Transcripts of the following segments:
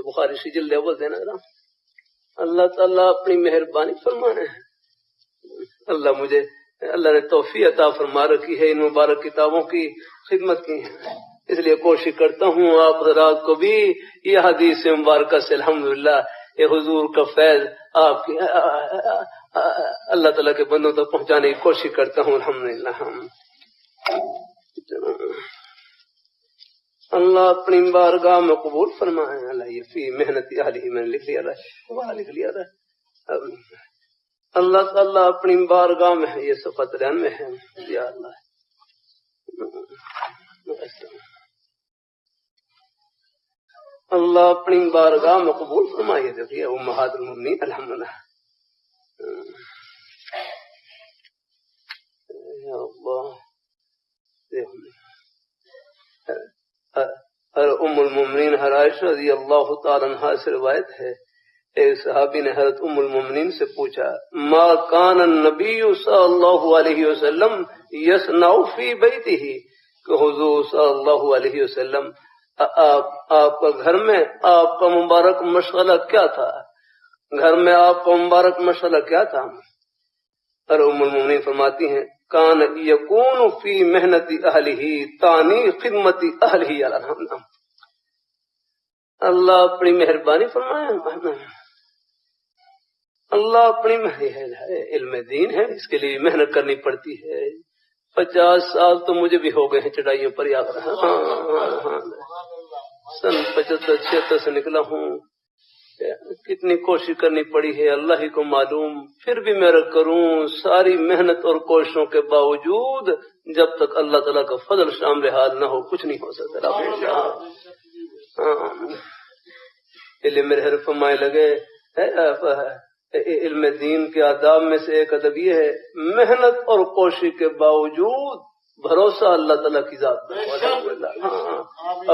بخاری سی جلد اول دینا ذرا. اللہ تعالیٰ اپنی مہربانی فرمانے ہیں. اللہ نے توفیق عطا فرما رکھی ہے ان مبارک کتابوں کی خدمت کی ہے. اس لیے کوشش کرتا ہوں آپ حضرات کو بھی یہ حدیث مبارکہ سے الحمدللہ یہ حضور کا فیض آپ کی اللہ تعالیٰ کے بندوں تک پہنچانے کی کوشش کرتا ہوں. الحمدللہ. اللہ اپنی بارگاہ میں قبول فرمائے. اللہ یہ فی محنت اہلہ میں لکھ لیا رہا اللہ تعالیٰ اپنی بارگاہ میں ہے. یہ صفحہ 93 میں ہے. یا اللہ اللہ اپنی بارگاہ میں قبول فرمائیے. دیکھیے امہات المؤمنین الحمدللہ. یا اللہ ام المؤمنین عائشہ رضی اللہ تعالی عنہا سے روایت ہے ایک صحابی نے حضرت ام المؤمنین سے پوچھا ما کان النبی صلی اللہ علیہ وسلم یصنع فی بیتہ کہ حضور صلی اللہ علیہ وسلم آپ کا گھر میں آپ کا مبارک مشغلہ کیا تھا. گھر میں آپ کا مبارک مشغلہ کیا تھا. اور ام المؤمنین فرماتی ہیں کان یکون فی محنت اہلہ تانی خدمت اہلہ. اللہ اپنی مہربانی فرمائے. اللہ اپنی علم دین ہے اس کے لیے محنت کرنی پڑتی ہے. 50 سال تو مجھے بھی ہو گئے ہیں چڑھائیوں پر یاد رہا. سن 75-76 سے نکلا ہوں. کتنی کوشش کرنی پڑی ہے اللہ ہی کو معلوم. پھر بھی میں کروں ساری محنت اور کوششوں کے باوجود جب تک اللہ تعالیٰ کا فضل شامل حال نہ ہو کچھ نہیں ہو سکتا. علم میرے فرمائے لگے علم دین کے آداب میں سے ایک ادب یہ ہے محنت اور کوشش کے باوجود بھروسہ اللہ تعالیٰ کی ذات پر.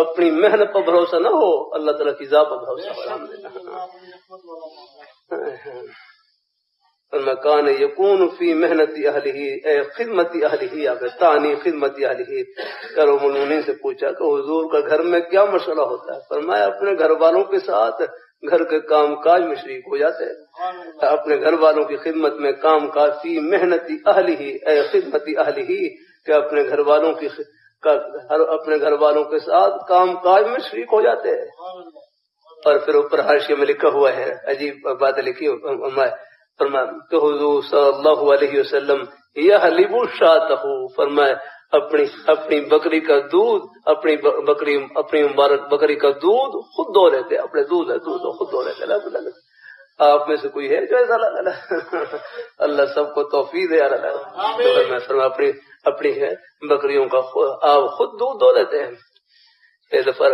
اپنی محنت پر بھروسہ نہ ہو اللہ تعالیٰ کی ذات پر بھروسہ. مکان یکون فی محنت اہلہ خدمت اہلہ تانی خدمت اہلہ. کرو منونی سے پوچھا کہ حضور کا گھر میں کیا مشغلہ ہوتا ہے. فرمایا اپنے گھر والوں کے ساتھ گھر کے کام کاج میں شریک ہو جاتے ہیں. اپنے گھر والوں کی خدمت میں کام کاج فی محنت اہلہ خدمت اہلہ کہ اپنے گھر والوں کی اپنے گھر والوں کے ساتھ کام کاج میں شریک ہو جاتے ہیں. اور پھر اوپر حاشیے میں لکھا ہوا ہے عجیب بات لکھی فرمایا کہ حضور صلی اللہ علیہ وسلم یحلب شاتہ فرمایا اپنی بکری کا دودھ اپنی مبارک بکری کا دودھ خود دو لیتے. اپنے دودھ خود دو لیتے. آپ میں سے کوئی ہے جو ایسا اللہ سب کو توفیق دے. میں فرمایا اپنی بکریوں کا آپ خود دودھ دو لیتے ہیں. ایک دفعہ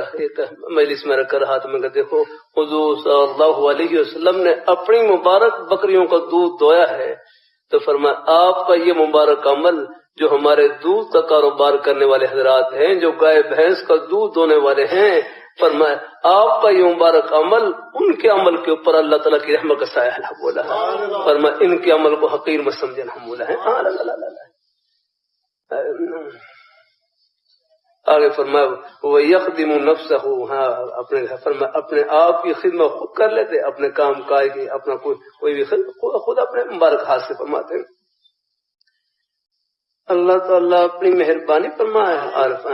مجلس میں رکھ کر ہاتھ میں دیکھو حضور صلی اللہ علیہ وسلم نے اپنی مبارک بکریوں کا دودھ دویا ہے. تو فرمایا آپ کا یہ مبارک عمل جو ہمارے دودھ کا کاروبار کرنے والے حضرات ہیں جو گائے بھینس کا دودھ دونے والے ہیں فرمایا آپ کا یہ مبارک عمل ان کے عمل کے اوپر اللہ تعالیٰ کی رحمت کا سایہ بولا ہے. فرمایا ان کے عمل کو حقیر مت سمجھنا ہم بولا ہے. آگے فرمایا وہ یخدم نفسہ اپنے آپ کی خدمت خود کر لیتے. اپنے کام کاج کی اپنا کوئی بھی خود اپنے مبارک ہاتھ سے فرماتے ہیں. اللہ تعالیٰ اپنی مہربانی فرمائے. عارف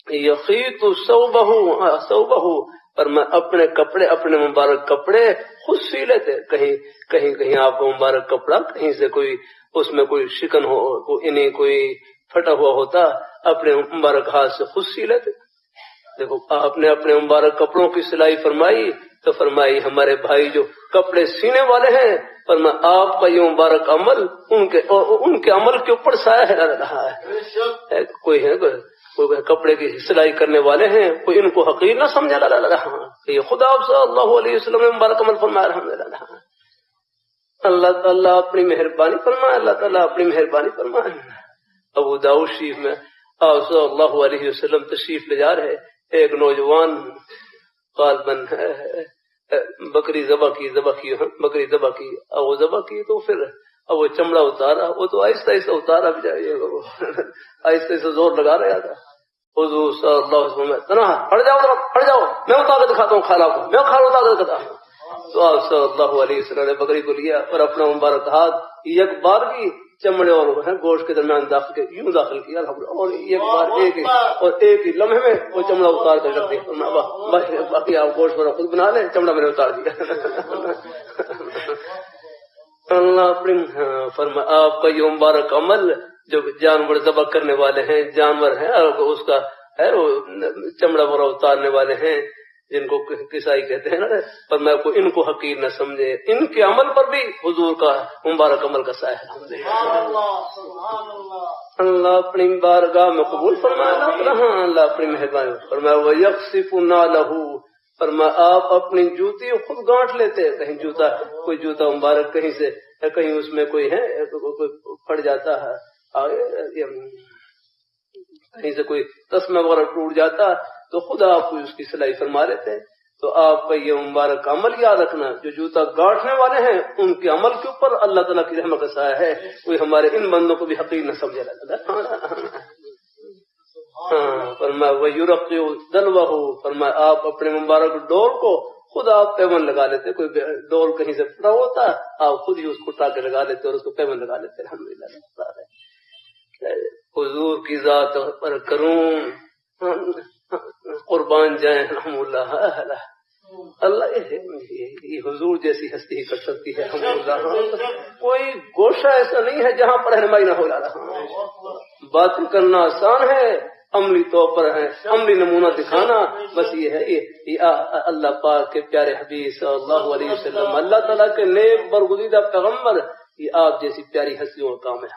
یخیط ثوبہ فرمایا اپنے کپڑے اپنے مبارک کپڑے خود سی لیتے. کہیں آپ کا مبارک کپڑا کہیں سے کوئی اس میں کوئی شکن ہو کوئی پھٹا ہوا ہوتا اپنے مبارک ہاتھ سے خود سی لیتے. دیکھو آپ نے اپنے مبارک کپڑوں کی سلائی فرمائی تو فرمائی ہمارے بھائی جو کپڑے سینے والے ہیں فرمایا آپ کا یہ مبارک عمل ان کے عمل کے اوپر سایہ ہے رہا ہے. کوئی کپڑے کی سلائی کرنے والے ہیں کوئی ان کو حقیر نہ سمجھا رہا. یہ خدا صلی اللہ علیہ وسلم نے مبارک عمل فرمایا رہا. اللہ تعالیٰ اپنی مہربانی فرمائے. اللہ تعالیٰ اپنی مہربانی فرمائے. ابو داؤد شریف میں آپ صلی اللہ علیہ وسلم تشریف لے جا رہے. ایک نوجوان غالباً بکری ذبح کی بکری ذبح کی اب وہ ذبح کی تو پھر اب وہ چمڑا اتارا. وہ تو آہستہ اتارا بھی جائے آہستہ زور لگا رہا تھا. حضور صلی اللہ علیہ وسلم تنہا ہٹ جاؤ میں اتار کے دکھاتا ہوں کھالا کو، میں کھالا اتار کے دکھاتا ہوں. تو آپ صلی اللہ علیہ وسلم نے بکری کو لیا اور اپنا مبارک ہاتھ یک بار کی چمڑے اور گوشت کے درمیان یوں داخل کیا اور ایک بار ایک ہی لمحے میں وہ چمڑا اتار کر رکھ دیا. باقی آپ گوشت والا خود بنا لیں، چمڑا میں نے اتار دیا. اللہ فرما آپ کا یہ مبارک عمل جو جانور ذبح کرنے والے ہیں، جانور ہیں اس کا ہے وہ چمڑا وغیرہ اتارنے والے ہیں جن کو کسائی کہتے ہیں نا، پر میں کو ان کو حقیر نہ سمجھے، ان کے عمل پر بھی حضور کا مبارک عمل کا سایہ ہے. اللہ اپنی بارگاہ میں قبول فرمایا. اللہ اپنی مہربانی فرمایا وَيَقْصِفُ نَعْلَهُ، فرمایا آپ اپنی جوتی خود گانٹ لیتے. کہیں جوتا کوئی جوتا مبارک کہیں سے کہیں اس میں کوئی ہے پھٹ جاتا ہے، کہیں سے کوئی تسمہ وغیرہ ٹوٹ جاتا تو خدا آپ اس کی صلاحی فرما لیتے. تو آپ کا یہ مبارک عمل یاد رکھنا، جو جوتا گاٹھنے والے ہیں ان کے عمل کے اوپر اللہ تعالیٰ کی رحمت کا سایہ ہے. کوئی ہمارے ان بندوں کو بھی حقیر نہ سمجھے. فرمایا وَيُرَقِّعُ دَلْوَهُ، فرمایا آپ اپنے مبارک ڈور کو خود آپ پیون لگا لیتے. کوئی ڈور کہیں سے پھٹا ہوتا آپ خود ہی اس کو اٹھا کے لگا لیتے اور اس کو پیون لگا لیتے. الحمدللہ حضور کی ذات پر کروں قربان جائیں. الحمدللہ اللہ یہ حضور جیسی ہستی ہی کر سکتی ہے. الحمدللہ کوئی گوشہ ایسا نہیں ہے جہاں پر رہنمائی نہ ہو رہا. باتیں کرنا آسان ہے، عملی طور پر ہے، عملی نمونہ دکھانا بس یہ ہے. یہ اللہ پاک کے پیارے حبیب صلی اللہ علیہ وسلم، اللہ تعالیٰ کے نیک برگزیدہ پیغمبر، یہ آپ جیسی پیاری ہستیوں کا کام ہے.